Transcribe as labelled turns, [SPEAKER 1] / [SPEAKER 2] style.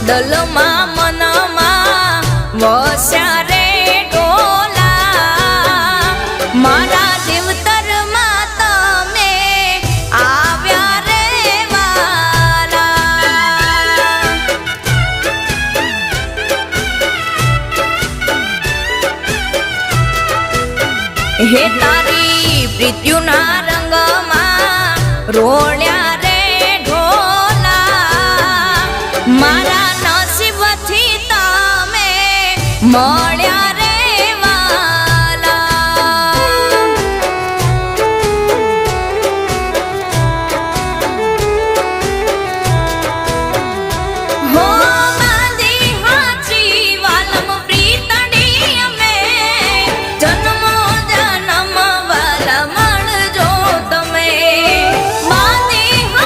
[SPEAKER 1] દલમાં મનમાં વસ્યા રે ડોલા મારા જીવતરમાં તમે આવ્યા રે વાલા હે તારી પ્રીત્યુના રંગમાં રો